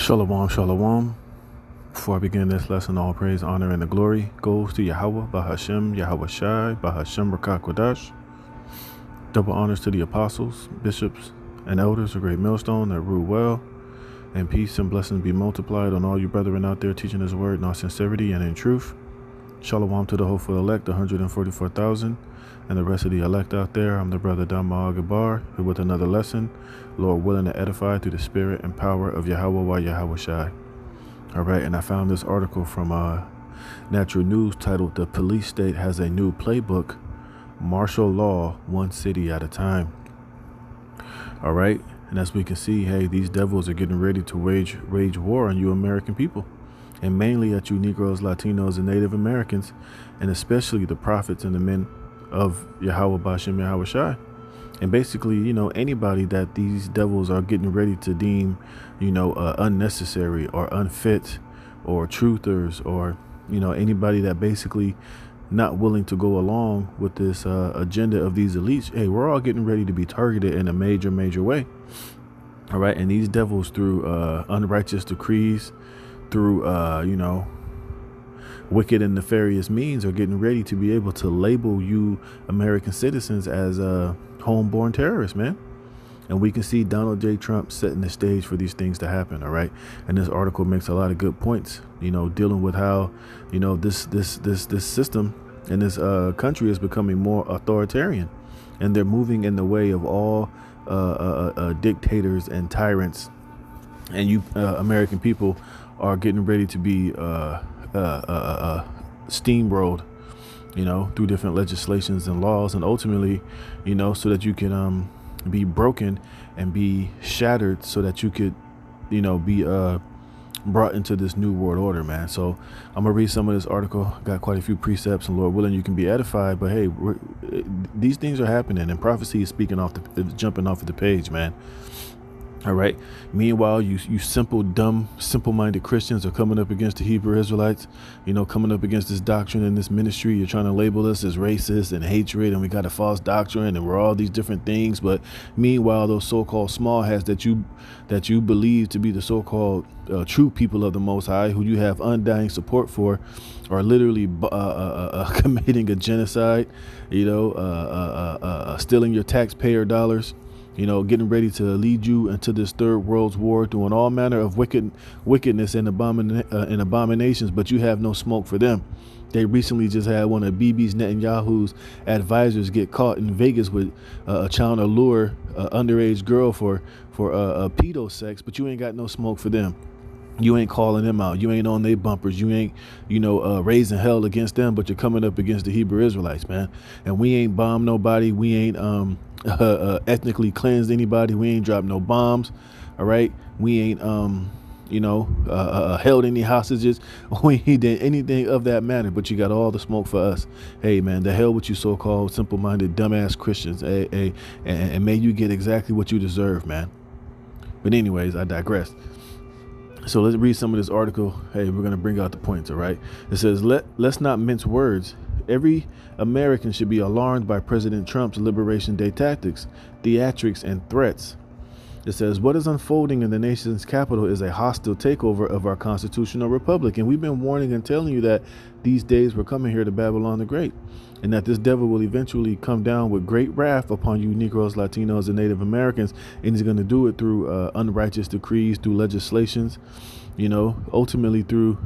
Shalom, shalom. Before I begin this lesson, all praise, honor, and the glory goes to Yahweh, Bahashem, Yahweh Shai, Bahashem, Rakak Kodash. Double honors to the apostles, bishops, and elders, a great millstone that rule well. And peace and blessings be multiplied on all you brethren out there teaching his word in all sincerity and in truth. Shalom to the hopeful elect, 144,000, and the rest of the elect out there. I'm the brother Dama Agabar, here with another lesson. Lord willing to edify through the spirit and power of Yahweh while Yahweh Shai. All right, and I found this article from Natural News titled "The Police State Has a New Playbook: Martial Law, One City at a Time." All right, and as we can see, hey, these devils are getting ready to wage war on you American people, and mainly at you Negroes, Latinos, and Native Americans, and especially the prophets and the men of Yahweh Bashem Yahweh Shai. And basically, anybody that these devils are getting ready to deem, unnecessary or unfit or truthers or, anybody that basically not willing to go along with this agenda of these elites. Hey, we're all getting ready to be targeted in a major way. All right. And these devils through unrighteous decrees, through, wicked and nefarious means are getting ready to be able to label you American citizens as homeborn terrorists, man. And we can see Donald J. Trump setting the stage for these things to happen. All right. And this article makes a lot of good points, dealing with how, this system and this country is becoming more authoritarian, and they're moving in the way of all dictators and tyrants. And you American people are getting ready to be steamrolled, through different legislations and laws, and ultimately, so that you can be broken and be shattered, so that you could, be brought into this new world order, man. So I'm gonna read some of this article. Got quite a few precepts, and Lord willing, you can be edified. But hey, these things are happening, and prophecy is jumping off of the page, man. All right. Meanwhile, you simple-minded Christians are coming up against the Hebrew Israelites, coming up against this doctrine and this ministry. You're trying to label us as racist and hatred, and we got a false doctrine, and we're all these different things. But meanwhile, those so-called small hats that you believe to be the so-called true people of the Most High, who you have undying support for, are literally committing a genocide, stealing your taxpayer dollars. Getting ready to lead you into this third world's war, doing all manner of wickedness and abominations, but you have no smoke for them. They recently just had one of Bibi's Netanyahu's advisors get caught in Vegas with trying to lure underage girl for pedo sex, but you ain't got no smoke for them. You ain't calling them out. You ain't on their bumpers. You ain't, raising hell against them, but you're coming up against the Hebrew Israelites, man. And we ain't bombed nobody. We ain't ethnically cleansed anybody. We ain't dropped no bombs. All right. We ain't, held any hostages. We ain't did anything of that matter, but you got all the smoke for us. Hey, man, the hell with you so-called simple-minded dumbass Christians. Hey, and may you get exactly what you deserve, man. But anyways, I digress. So let's read some of this article. Hey, we're going to bring out the points, all right? It says, let's not mince words. Every American should be alarmed by President Trump's Liberation Day tactics, theatrics, and threats. It says, what is unfolding in the nation's capital is a hostile takeover of our constitutional republic. And we've been warning and telling you that these days were coming here to Babylon the Great, and that this devil will eventually come down with great wrath upon you Negroes, Latinos, and Native Americans. And he's going to do it through unrighteous decrees, through legislations, ultimately through,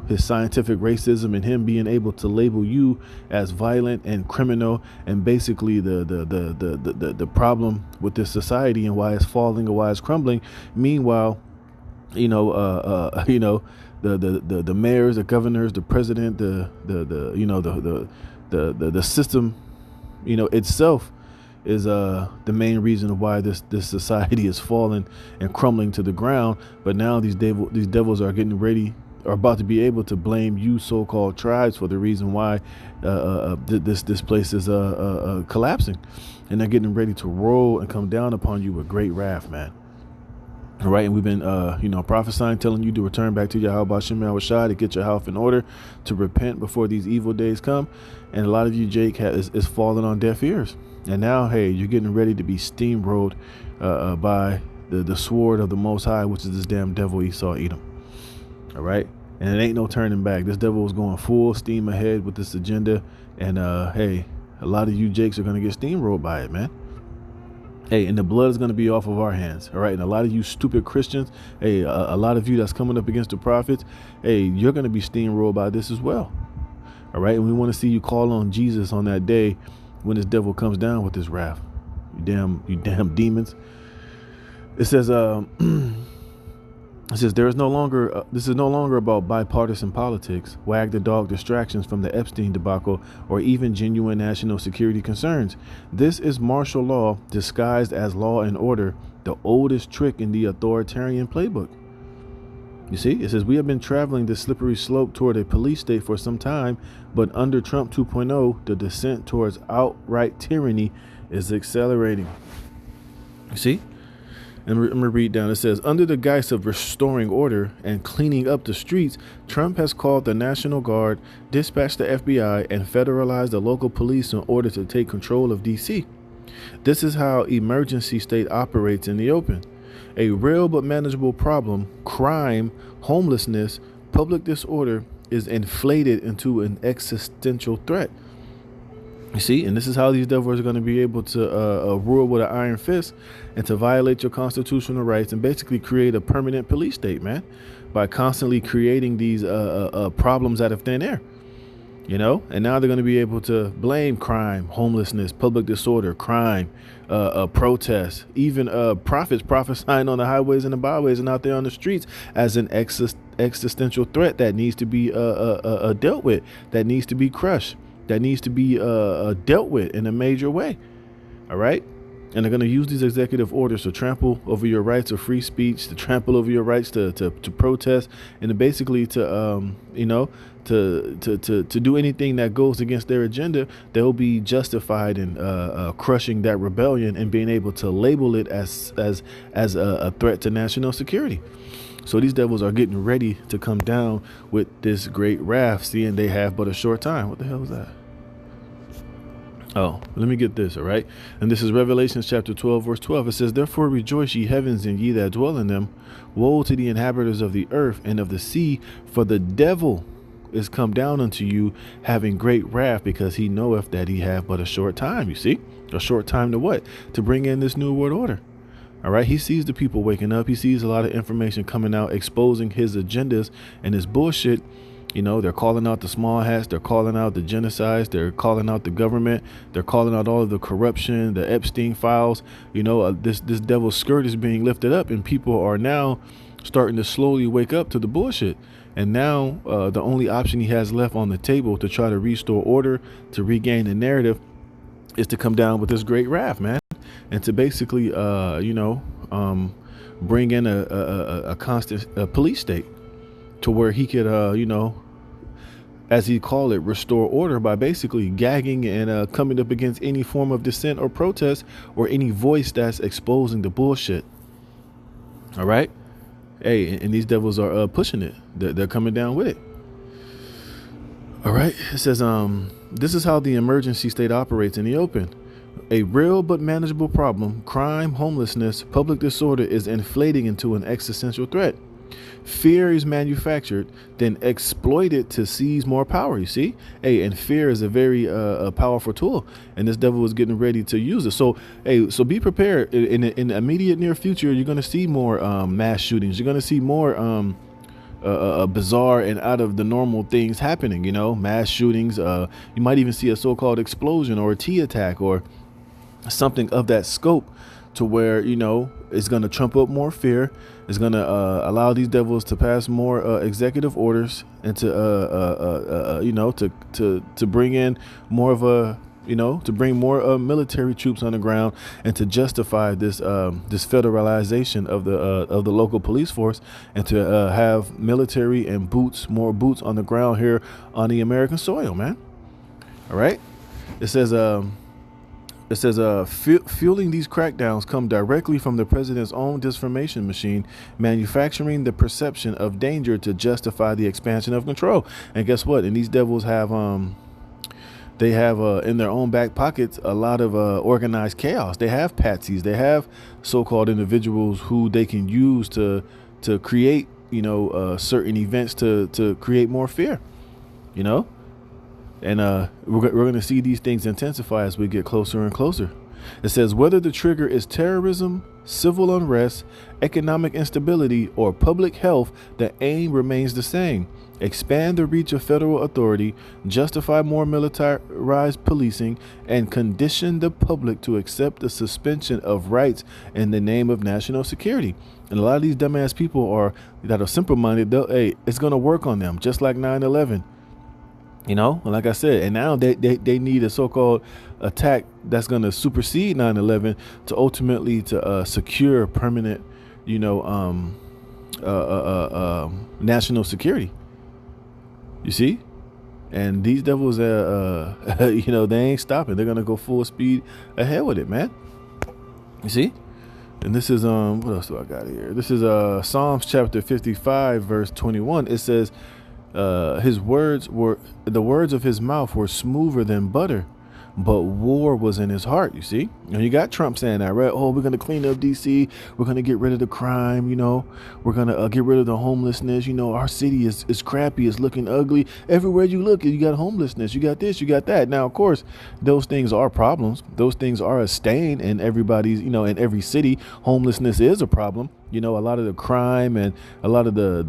his scientific racism, and him being able to label you as violent and criminal, and basically the problem with this society and why it's falling or why it's crumbling. Meanwhile, the mayors, the governors, the president, the system, itself is the main reason of why this society is falling and crumbling to the ground. But now these devils are getting ready, are about to be able to blame you so-called tribes for the reason why this place is collapsing, and they're getting ready to roll and come down upon you with great wrath, man. All right, and we've been, prophesying, telling you to return back to Yahweh Bashem Yahweh Shai, to get your house in order, to repent before these evil days come. And a lot of you, Jake, is falling on deaf ears. And now, hey, you're getting ready to be steamrolled by the sword of the Most High, which is this damn devil Esau Edom. All right. And it ain't no turning back. This devil was going full steam ahead with this agenda. And hey, a lot of you jakes are going to get steamrolled by it, man. Hey, and the blood is going to be off of our hands. All right. And a lot of you stupid Christians, hey, a lot of you that's coming up against the prophets, hey, you're going to be steamrolled by this as well. All right. And we want to see you call on Jesus on that day when this devil comes down with his wrath. You damn demons. It says, this is no longer about bipartisan politics, wag the dog distractions from the Epstein debacle, or even genuine national security concerns. This is martial law disguised as law and order, the oldest trick in the authoritarian playbook. You see, it says we have been traveling this slippery slope toward a police state for some time, but under Trump 2.0, the descent towards outright tyranny is accelerating. You see? And I'm going to read down. It says, under the guise of restoring order and cleaning up the streets, Trump has called the National Guard, dispatched the FBI, and federalized the local police in order to take control of D.C. This is how emergency state operates in the open. A real but manageable problem, crime, homelessness, public disorder, is inflated into an existential threat. You see, and this is how these devils are going to be able to rule with an iron fist and to violate your constitutional rights and basically create a permanent police state, man, by constantly creating these problems out of thin air, you know. And now they're going to be able to blame crime, homelessness, public disorder, crime, protests, even prophets prophesying on the highways and the byways and out there on the streets as an existential threat that needs to be dealt with, that needs to be crushed, that needs to be dealt with in a major way. All right. And they're going to use these executive orders to trample over your rights of free speech, to trample over your rights to protest, and to basically to do anything that goes against their agenda. They'll be justified in crushing that rebellion and being able to label it as a threat to national security. So these devils are getting ready to come down with this great wrath, seeing they have but a short time. What the hell is that? Oh, let me get this, all right? And this is Revelation chapter 12, verse 12. It says, therefore rejoice, ye heavens, and ye that dwell in them. Woe to the inhabitants of the earth and of the sea, for the devil is come down unto you, having great wrath, because he knoweth that he have but a short time. You see? A short time to what? To bring in this new world order. All right. He sees the people waking up. He sees a lot of information coming out, exposing his agendas and his bullshit. You know, they're calling out the small hats. They're calling out the genocides. They're calling out the government. They're calling out all of the corruption, the Epstein files. You know, this devil's skirt is being lifted up, and people are now starting to slowly wake up to the bullshit. And now the only option he has left on the table to try to restore order, to regain the narrative, is to come down with this great wrath, man, and to basically, bring in a constant police state, to where he could, as he called it, restore order by basically gagging and coming up against any form of dissent or protest or any voice that's exposing the bullshit. All right. Hey, and these devils are pushing it. They're coming down with it. All right. It says, this is how the emergency state operates in the open. A real but manageable problem, crime, homelessness, public disorder, is inflating into an existential threat. Fear is manufactured, then exploited to seize more power. You see, hey, and fear is a very powerful tool, and this devil is getting ready to use it. So, hey, so be prepared. In the immediate near future, you're going to see more mass shootings. You're going to see more bizarre and out of the normal things happening. You know, mass shootings. You might even see a so-called explosion or a T attack or something of that scope, to where, you know, it's going to trump up more fear. It's going to allow these devils to pass more executive orders and to bring in more of a, to bring more military troops on the ground, and to justify this this federalization of the local police force, and to have military and more boots on the ground here on the American soil, man. All right. It says fueling these crackdowns come directly from the president's own disinformation machine, manufacturing the perception of danger to justify the expansion of control. And guess what? And these devils have They have in their own back pockets a lot of organized chaos. They have patsies. They have so-called individuals who they can use to create, certain events to create more fear. You know, and we're going to see these things intensify as we get closer and closer. It says whether the trigger is terrorism, civil unrest, economic instability, or public health, the aim remains the same. Expand the reach of federal authority, justify more militarized policing, and condition the public to accept the suspension of rights in the name of national security. And a lot of these dumbass people that are simple-minded, hey, it's going to work on them, just like 9/11. Like I said, and now they need a so-called attack that's going to supersede 9/11 to ultimately to secure permanent, national security. You see, and these devils, they ain't stopping. They're gonna go full speed ahead with it, man. You see, and this is what else do I got here? This is Psalms chapter 55, verse 21. It says, the words of his mouth were smoother than butter, but war was in his heart. You see, and you got Trump saying that, right? Oh, we're going to clean up DC. We're going to get rid of the crime. We're going to get rid of the homelessness. Our city is crappy. It's looking ugly. Everywhere you look, you got homelessness. You got this, you got that. Now, of course, those things are problems. Those things are a stain in everybody's, in every city. Homelessness is a problem. A lot of the crime and a lot of the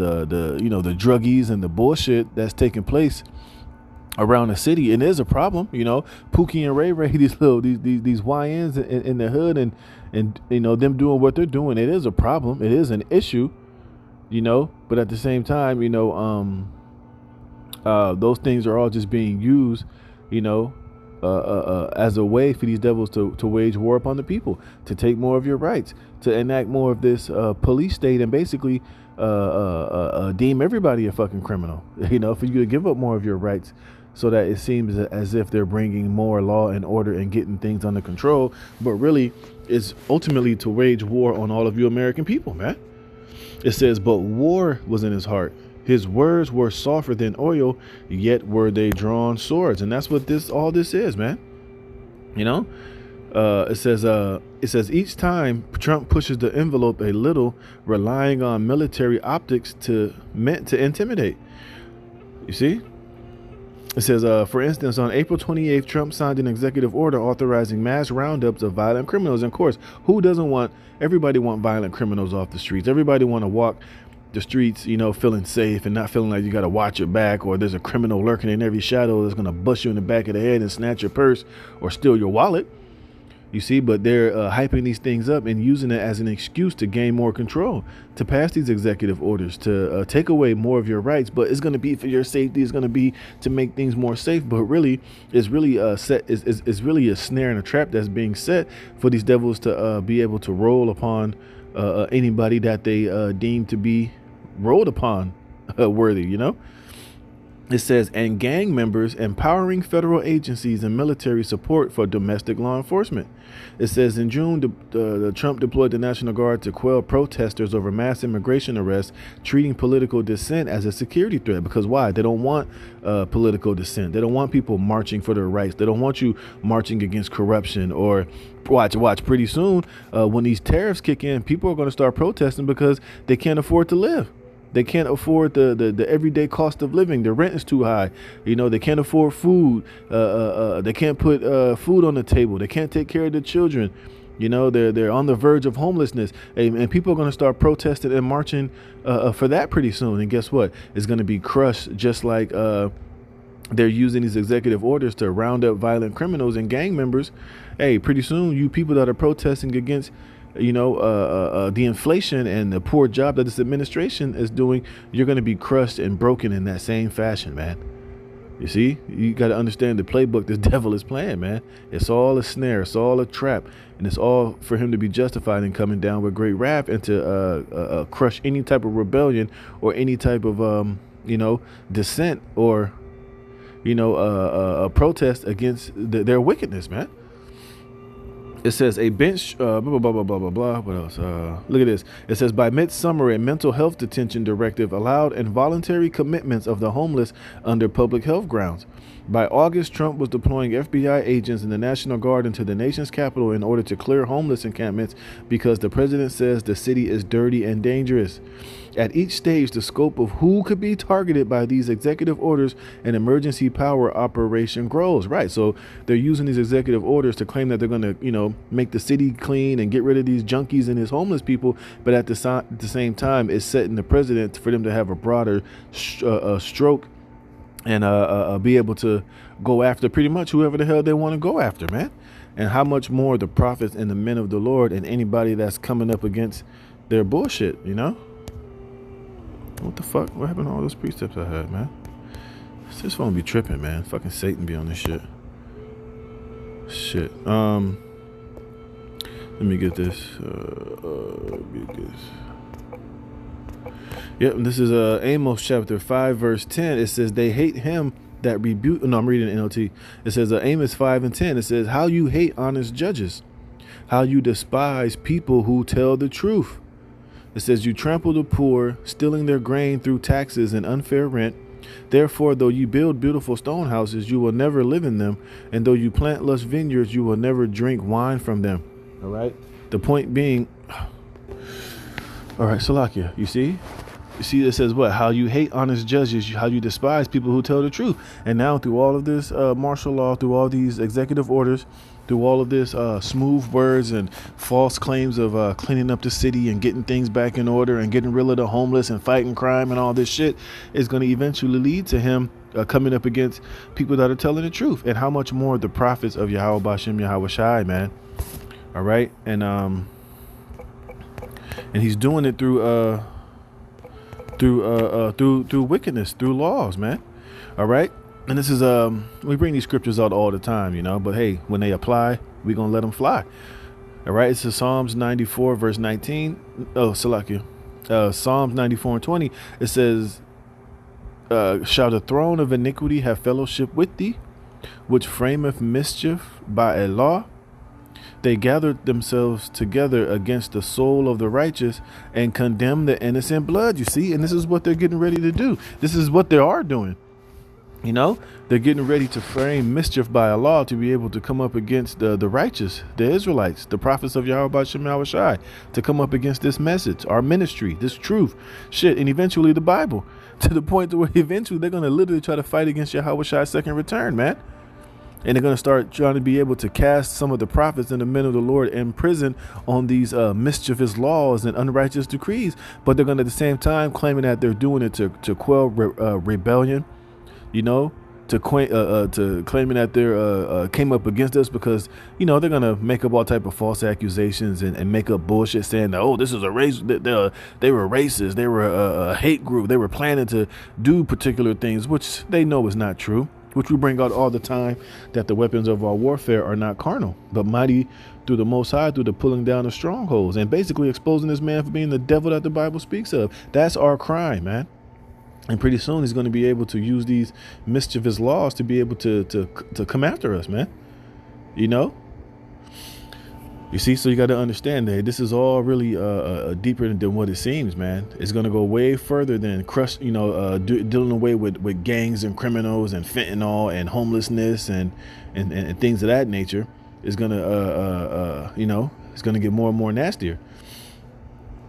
druggies and the bullshit that's taking place around the city, it is a problem. Pookie and Ray Ray, these YNs in the hood, and them doing what they're doing, it is a problem. It is an issue, but at the same time, those things are all just being used, as a way for these devils to wage war upon the people, to take more of your rights, to enact more of this police state, and basically deem everybody a fucking criminal, for you to give up more of your rights, so that it seems as if they're bringing more law and order and getting things under control, but really it's ultimately to wage war on all of you American people, man. It says, but war was in his heart. His words were softer than oil, yet were they drawn swords. And that's what all this is, man. It says each time Trump pushes the envelope a little, relying on military optics meant to intimidate. You see? It says, for instance, on April 28th, Trump signed an executive order authorizing mass roundups of violent criminals. And of course, who doesn't want? Everybody want violent criminals off the streets. Everybody want to walk the streets, feeling safe and not feeling like you got to watch your back, or there's a criminal lurking in every shadow that's going to bust you in the back of the head and snatch your purse or steal your wallet. You see, but they're hyping these things up and using it as an excuse to gain more control, to pass these executive orders, to take away more of your rights. But it's going to be for your safety. It's going to be to make things more safe. But really, it's really it's really a snare and a trap that's being set for these devils to be able to roll upon anybody that they deem to be rolled upon worthy, It says, and gang members empowering federal agencies and military support for domestic law enforcement. It says in June, the Trump deployed the National Guard to quell protesters over mass immigration arrests, treating political dissent as a security threat. Because why? They don't want political dissent. They don't want people marching for their rights. They don't want you marching against corruption. Or watch. Pretty soon, when these tariffs kick in, people are going to start protesting because they can't afford to live. They can't afford the everyday cost of living. The rent is too high. They can't afford food. They can't put food on the table. They can't take care of the children. They're on the verge of homelessness. And people are going to start protesting and marching for that pretty soon. And guess what? It's going to be crushed, just like they're using these executive orders to round up violent criminals and gang members. Hey, pretty soon, you people that are protesting against the inflation and the poor job that this administration is doing, you're going to be crushed and broken in that same fashion, man. You see, you got to understand the playbook this devil is playing, man. It's all a snare. It's all a trap. And it's all for him to be justified in coming down with great wrath and to crush any type of rebellion or any type of, dissent or, a protest against their wickedness, man. It says a bench, blah, blah, blah, blah, blah, blah, blah. What else? Look at this. It says by midsummer, a mental health detention directive allowed involuntary commitments of the homeless under public health grounds. By August, Trump was deploying FBI agents and the National Guard into the nation's capital in order to clear homeless encampments because the president says the city is dirty and dangerous. At each stage, the scope of who could be targeted by these executive orders and emergency power operation grows. Right. So they're using these executive orders to claim that they're going to, make the city clean and get rid of these junkies and these homeless people. But at the same time, it's setting the president for them to have a broader stroke and be able to go after pretty much whoever the hell they want to go after, man. And how much more the prophets and the men of the Lord and anybody that's coming up against their bullshit, What the fuck? What happened to all those precepts I had, man? This phone be tripping, man. Fucking Satan be on this shit. Shit. Let me get this. Yep, this is Amos chapter 5, verse 10. It says, they hate him that rebuke. No, I'm reading NLT. It says, Amos 5 and 10. It says, how you hate honest judges, how you despise people who tell the truth. It says, you trample the poor, stealing their grain through taxes and unfair rent. Therefore, though you build beautiful stone houses, you will never live in them. And though you plant lush vineyards, you will never drink wine from them. All right. The point being, all right, Salakia, you see, it says what? How you hate honest judges, how you despise people who tell the truth. And now through all of this martial law, through all these executive orders, through all of this smooth words and false claims of cleaning up the city and getting things back in order and getting rid of the homeless and fighting crime and all this shit is going to eventually lead to him coming up against people that are telling the truth. And how much more the prophets of Yahweh Bashem Yahweh Shai, man. All right. And he's doing it through wickedness, through laws, man. All right. And this is, we bring these scriptures out all the time, but hey, when they apply, we're going to let them fly. All right. It's Psalms 94, verse 19. Oh, Salakia. Psalms 94 and 20. It says, shall the throne of iniquity have fellowship with thee, which frameth mischief by a law? They gathered themselves together against the soul of the righteous and condemned the innocent blood. You see, and this is what they're getting ready to do. This is what they are doing. They're getting ready to frame mischief by a law to be able to come up against the righteous, the Israelites, the prophets of Yahweh Bashem Yahweh Shai, to come up against this message, our ministry, this truth, shit, and eventually the Bible, to the point to where eventually they're going to literally try to fight against Yahweh Shai's second return, man. And they're going to start trying to be able to cast some of the prophets and the men of the Lord in prison on these mischievous laws and unrighteous decrees. But they're going to at the same time claiming that they're doing it to quell rebellion, to claiming that they're came up against us because, they're going to make up all type of false accusations and make up bullshit saying that, oh, this is a race. They were racist. They were a hate group. They were planning to do particular things, which they know is not true. Which we bring out all the time, that the weapons of our warfare are not carnal, but mighty through the Most High, through the pulling down of strongholds, and basically exposing this man for being the devil that the Bible speaks of. That's our crime, man. And pretty soon he's going to be able to use these mischievous laws to be able to come after us, man. You see, so you got to understand that this is all really deeper than what it seems, man. It's going to go way further than dealing away with gangs and criminals and fentanyl and homelessness and things of that nature. Is going to, it's going to get more and more nastier.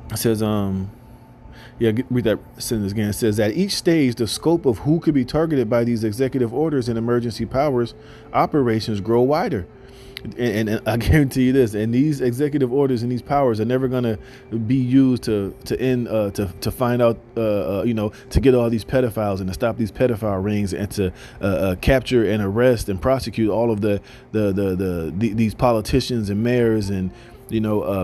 It says, read that sentence again. It says, at each stage, the scope of who could be targeted by these executive orders and emergency powers operations grow wider. And I guarantee you this, and these executive orders and these powers are never going to be used to end, to find out, to get all these pedophiles and to stop these pedophile rings and to capture and arrest and prosecute all of these politicians and mayors and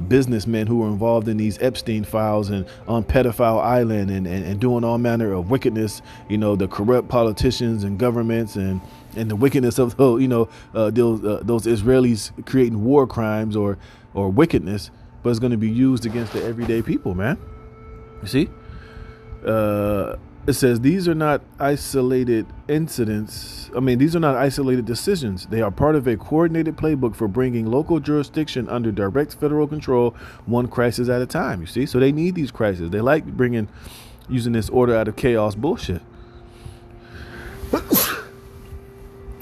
businessmen who were involved in these Epstein files and on pedophile island and doing all manner of wickedness, the corrupt politicians and governments and the wickedness of those Israelis creating war crimes or wickedness, but it's going to be used against the everyday people, man. You see? It says these are not isolated incidents. These are not isolated decisions. They are part of a coordinated playbook for bringing local jurisdiction under direct federal control, one crisis at a time. You see, so they need these crises. They like using this order out of chaos bullshit.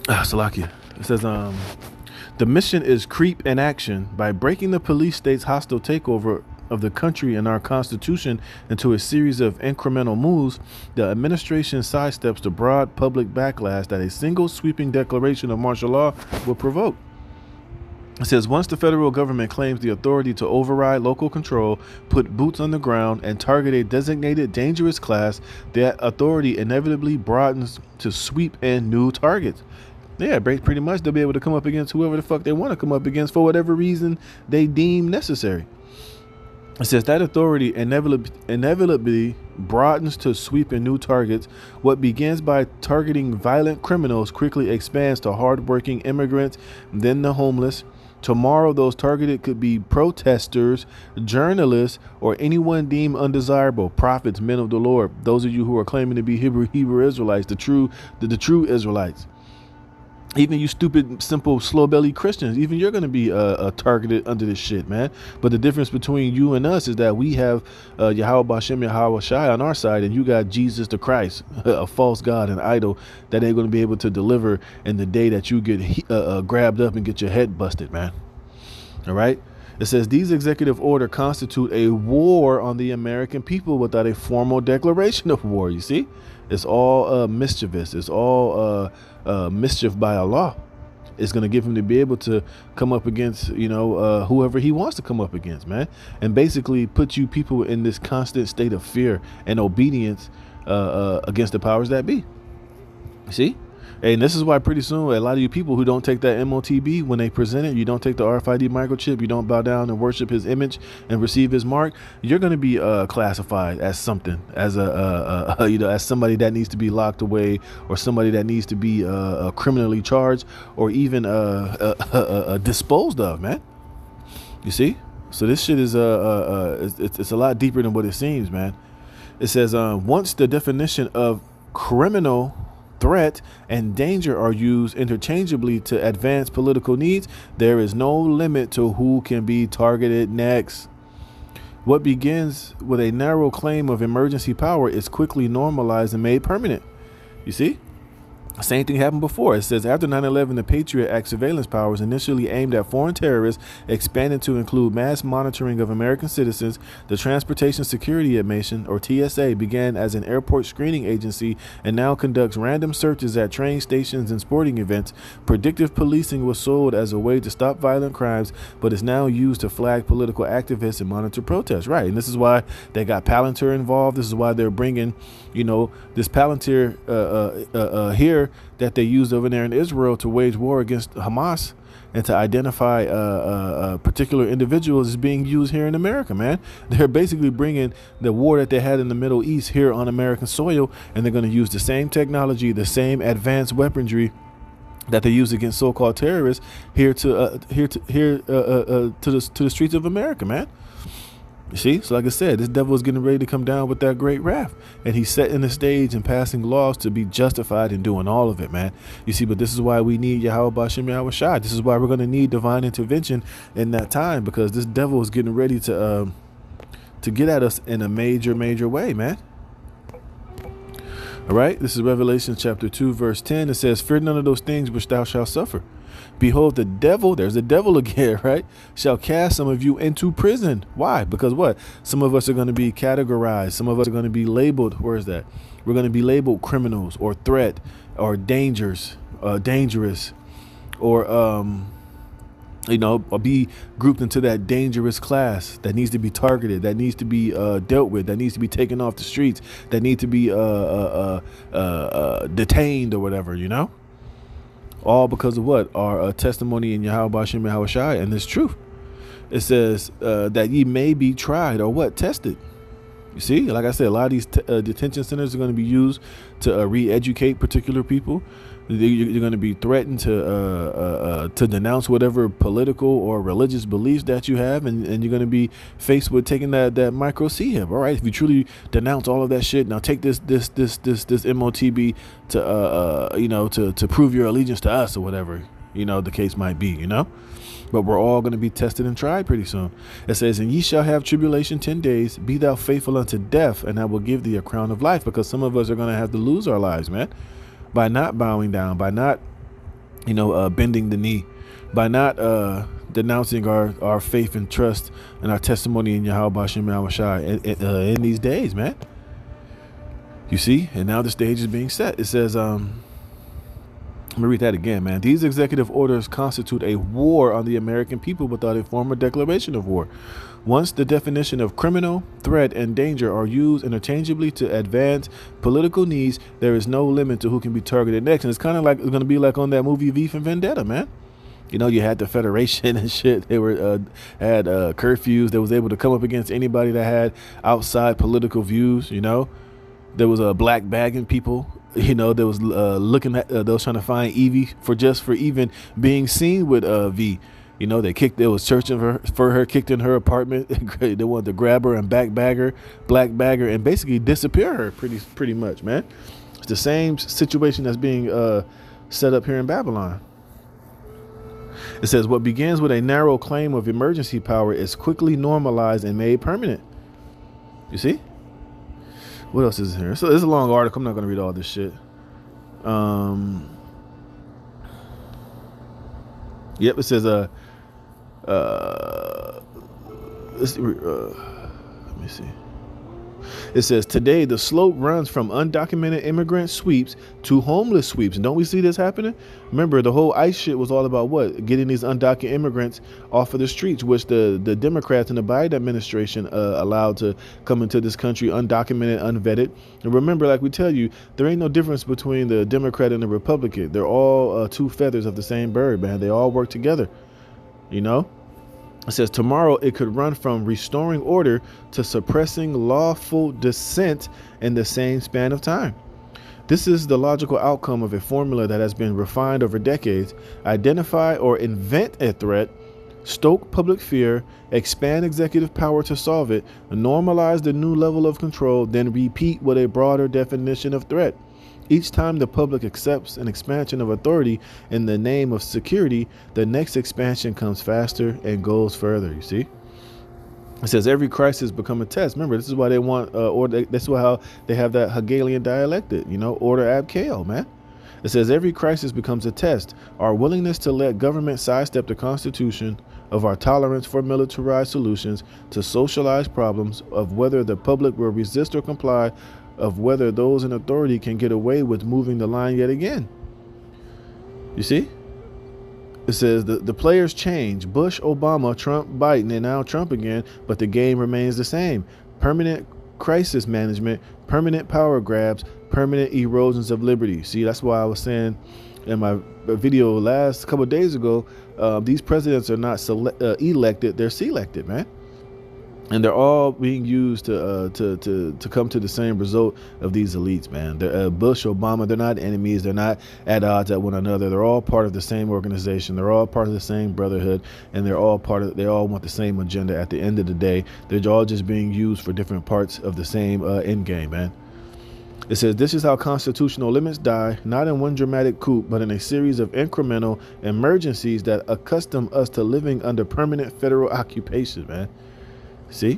Salakia. It says the mission is creep in action. By breaking the police state's hostile takeover of the country and our constitution into a series of incremental moves, the administration sidesteps the broad public backlash that a single sweeping declaration of martial law will provoke. It says once the federal government claims the authority to override local control, put boots on the ground, and target a designated dangerous class, that authority inevitably broadens to sweep in new targets. Yeah, pretty much they'll be able to come up against whoever the fuck they want to come up against for whatever reason they deem necessary. It says that authority inevitably broadens to sweep in new targets. What begins by targeting violent criminals quickly expands to hardworking immigrants, then the homeless. Tomorrow, those targeted could be protesters, journalists, or anyone deemed undesirable, prophets, men of the Lord. Those of you who are claiming to be Hebrew Israelites, the true Israelites. Even you stupid, simple, slow-bellied Christians, even you're going to be targeted under this shit, man. But the difference between you and us is that we have Yahweh Bashem, Yahweh Shai on our side, and you got Jesus the Christ, a false god, an idol that ain't going to be able to deliver in the day that you get grabbed up and get your head busted, man. All right? It says these executive orders constitute a war on the American people without a formal declaration of war. You see, it's all mischievous. It's all mischief by Allah. It's going to give him to be able to come up against, whoever he wants to come up against, man, and basically put you people in this constant state of fear and obedience against the powers that be. You see? And this is why pretty soon a lot of you people who don't take that MOTB when they present it, you don't take the RFID microchip, you don't bow down and worship his image and receive his mark, you're going to be classified as something, as as somebody that needs to be locked away, or somebody that needs to be criminally charged, or even disposed of, man. You see? So this shit is it's a lot deeper than what it seems, man. It says once the definition of criminal threat and danger are used interchangeably to advance political needs, there is no limit to who can be targeted next. What begins with a narrow claim of emergency power is quickly normalized and made permanent. You see? Same thing happened before. It says after 9/11, the Patriot Act surveillance powers initially aimed at foreign terrorists expanded to include mass monitoring of American citizens. The Transportation Security Administration, or TSA, began as an airport screening agency and now conducts random searches at train stations and sporting events. Predictive policing was sold as a way to stop violent crimes, but is now used to flag political activists and monitor protests. Right, and this is why they got Palantir involved. This is why they're bringing, this Palantir here that they used over there in Israel to wage war against Hamas and to identify particular individuals as being used here in America, man. They're basically bringing the war that they had in the Middle East here on American soil, and they're going to use the same technology, the same advanced weaponry that they use against so-called terrorists here to the streets of America, man. You see, so like I said, this devil is getting ready to come down with that great wrath, and he's setting the stage and passing laws to be justified in doing all of it, man. You see, but this is why we need Yahweh Bashem Yahweh Shai. This is why we're going to need divine intervention in that time, because this devil is getting ready to get at us in a major way, man. All right, this is Revelation chapter 2, verse 10. It says, "Fear none of those things which thou shalt suffer. Behold, the devil," there's the devil again, right, "shall cast some of you into prison." Why? Because what? Some of us are going to be categorized. Some of us are going to be labeled. Where is that? We're going to be labeled criminals or threat or dangerous, or, or be grouped into that dangerous class that needs to be targeted, that needs to be dealt with, that needs to be taken off the streets, that need to be detained or whatever, All because of what? Our testimony in Yahweh Bashem Yahweh Shai and this truth. It says that ye may be tried or what? Tested. You see, like I said, a lot of these detention centers are going to be used to re-educate particular people. You're going to be threatened to denounce whatever political or religious beliefs that you have, and you're going to be faced with taking that micro C hip. All right, if you truly denounce all of that shit, now take this MOTB to to prove your allegiance to us or whatever the case might be. But we're all going to be tested and tried pretty soon. It says, and ye shall have tribulation 10 days. Be thou faithful unto death, and I will give thee a crown of life. Because some of us are going to have to lose our lives, man, by not bowing down, by not, bending the knee, by not denouncing our faith and trust and our testimony in Yahweh Hashem Yahweh Shai in these days, man. You see? And now the stage is being set. It says, let me read that again, man. These executive orders constitute a war on the American people without a formal declaration of war. Once the definition of criminal, threat, and danger are used interchangeably to advance political needs, there is no limit to who can be targeted next. And it's kind of like it's going to be like on that movie V for Vendetta, man. You had the Federation and shit. They were had curfews that was able to come up against anybody that had outside political views. There was a black bagging people. There was looking at those trying to find Evie for even being seen with V. They was searching for her, kicked in her apartment. They wanted to grab her and black bag her, and basically disappear her pretty much, man. It's the same situation that's being set up here in Babylon. It says, what begins with a narrow claim of emergency power is quickly normalized and made permanent. You see? What else is here? So it's a long article. I'm not going to read all this shit. Yep, it says let me see. It says, today the slope runs from undocumented immigrant sweeps to homeless sweeps. And don't we see this happening? Remember, the whole ICE shit was all about what? Getting these undocumented immigrants off of the streets, which the Democrats and the Biden administration allowed to come into this country undocumented, unvetted. And remember, like we tell you, there ain't no difference between the Democrat and the Republican. They're all two feathers of the same bird, man. They all work together, It says tomorrow it could run from restoring order to suppressing lawful dissent in the same span of time. This is the logical outcome of a formula that has been refined over decades. Identify or invent a threat, stoke public fear, expand executive power to solve it, normalize the new level of control, then repeat with a broader definition of threat. Each time the public accepts an expansion of authority in the name of security, the next expansion comes faster and goes further. You see? It says every crisis become a test. Remember, this is why they want order. That's why how they have that Hegelian dialectic. Order ab chaos, man. It says every crisis becomes a test. Our willingness to let government sidestep the Constitution, of our tolerance for militarized solutions to socialized problems, of whether the public will resist or comply, of whether those in authority can get away with moving the line yet again. You see? It says the players change. Bush, Obama, Trump, Biden, and now Trump again, but the game remains the same. Permanent crisis management, permanent power grabs, permanent erosions of liberty. See, that's why I was saying in my video last couple of days ago, these presidents are not elected, they're selected, man. And they're all being used to come to the same result of these elites, man. Bush, Obama, they're not enemies. They're not at odds at one another. They're all part of the same organization. They're all part of the same brotherhood, and they all want the same agenda. At the end of the day, they're all just being used for different parts of the same end game, man. It says this is how constitutional limits die, not in one dramatic coup, but in a series of incremental emergencies that accustom us to living under permanent federal occupation, man. See,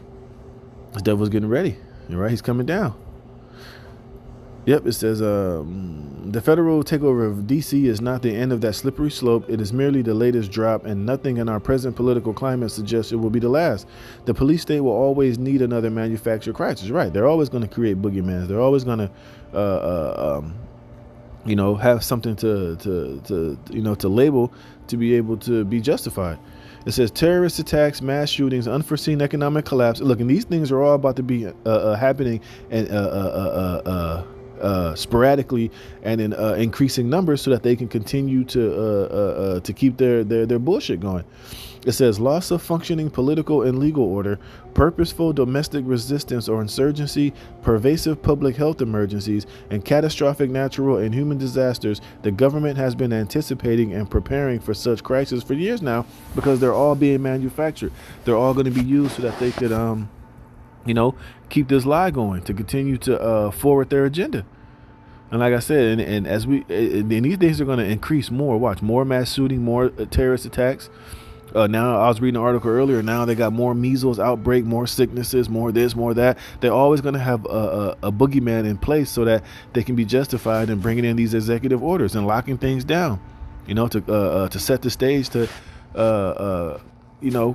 the devil's getting ready. You're right. He's coming down. Yep. It says the federal takeover of D.C. is not the end of that slippery slope. It is merely the latest drop, and nothing in our present political climate suggests it will be the last. The police state will always need another manufactured crisis. Right. They're always going to create boogeymans. They're always going to, have something to label to be able to be justified. It says terrorist attacks, mass shootings, unforeseen economic collapse. Look, and these things are all about to be happening and sporadically and in increasing numbers so that they can continue to keep their bullshit going. It says loss of functioning political and legal order, purposeful domestic resistance or insurgency, pervasive public health emergencies, and catastrophic natural and human disasters. The government has been anticipating and preparing for such crises for years now because they're all being manufactured. They're all going to be used so that they could, keep this lie going to continue to forward their agenda. And like I said, and as and these days are going to increase more. Watch more mass shooting, more terrorist attacks. Now I was reading an article earlier. Now they got more measles outbreak, more sicknesses, more this, more that. They're always going to have a boogeyman in place so that they can be justified in bringing in these executive orders and locking things down, to set the stage to,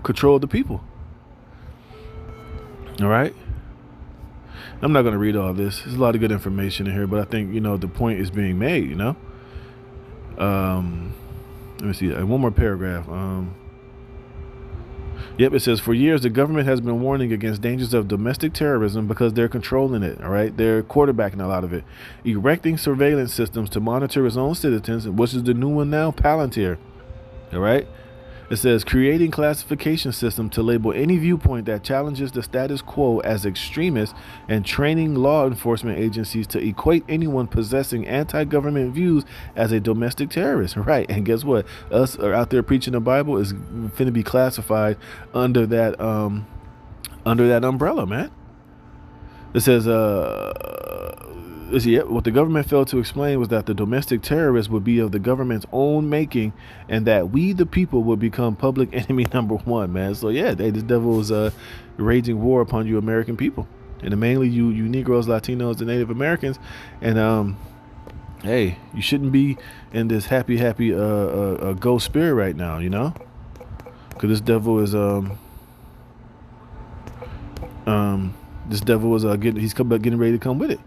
control the people. All right. I'm not going to read all this. There's a lot of good information in here, but I think, the point is being made, Let me see. One more paragraph. Yep, it says, for years, the government has been warning against dangers of domestic terrorism because they're controlling it, all right? They're quarterbacking a lot of it. Erecting surveillance systems to monitor its own citizens, which is the new one now, Palantir, all right? It says, creating classification system to label any viewpoint that challenges the status quo as extremist and training law enforcement agencies to equate anyone possessing anti-government views as a domestic terrorist. Right. And guess what? Us are out there preaching the Bible is finna be classified under that umbrella, man. It says, what the government failed to explain was that the domestic terrorists would be of the government's own making and that we, the people, would become public enemy number one, man. So, yeah, this devil is raging war upon you American people. And mainly you Negroes, Latinos, and Native Americans. And, hey, you shouldn't be in this happy ghost spirit right now, Because this devil is, getting ready to come with it.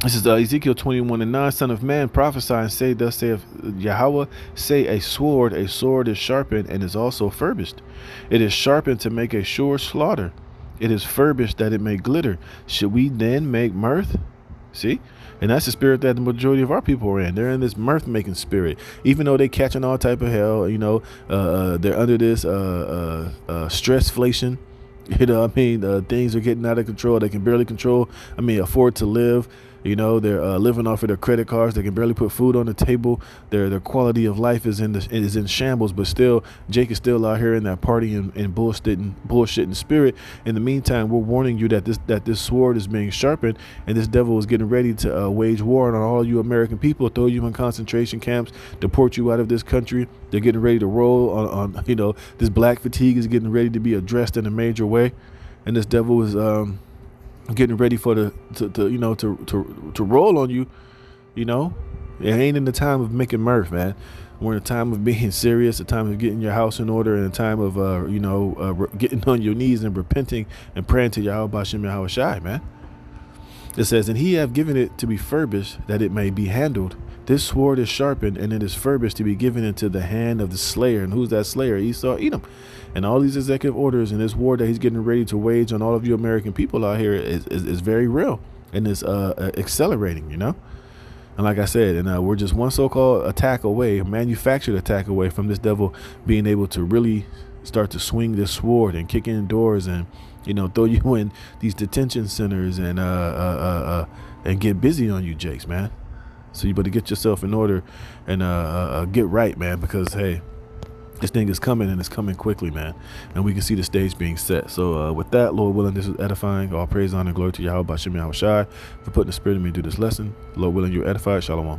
This is Ezekiel 21:9. Son of man, prophesy and say, thus saith Yahweh, say a sword is sharpened and is also furbished. It is sharpened to make a sure slaughter. It is furbished that it may glitter. Should we then make mirth? See? And that's the spirit that the majority of our people are in. They're in this mirth-making spirit. Even though they catching all type of hell, they're under this stressflation. Things are getting out of control. They can barely afford to live. They're living off of their credit cards. They can barely put food on the table. Their quality of life is in shambles. But still, Jake is still out here in that party and bullshitting spirit. In the meantime, we're warning you that this sword is being sharpened, and this devil is getting ready to wage war on all you American people, throw you in concentration camps, deport you out of this country. They're getting ready to roll on this black fatigue is getting ready to be addressed in a major way, and this devil is getting ready for to roll on you. It ain't in the time of making mirth, man. We're in a time of being serious, a time of getting your house in order, and a time of getting on your knees and repenting and praying to Yahweh Bashem Yahweh Shai, man. It says, and he have given it to be furbished that it may be handled. This sword is sharpened, and it is furbished to be given into the hand of the slayer. And who's that slayer? Esau, Edom. And all these executive orders and this war that he's getting ready to wage on all of you American people out here is very real, and it's accelerating, And like I said, we're just one so-called attack away, manufactured attack away from this devil being able to really start to swing this sword and kick in doors and, throw you in these detention centers and get busy on you, Jakes, man. So you better get yourself in order and get right, man, because, hey, this thing is coming, and it's coming quickly, man. And we can see the stage being set. So with that, Lord willing, this is edifying. All praise, honor, and glory to Yahweh Bashem Yahweh Shai for putting the spirit in me to do this lesson. Lord willing, you're edified. Shalom.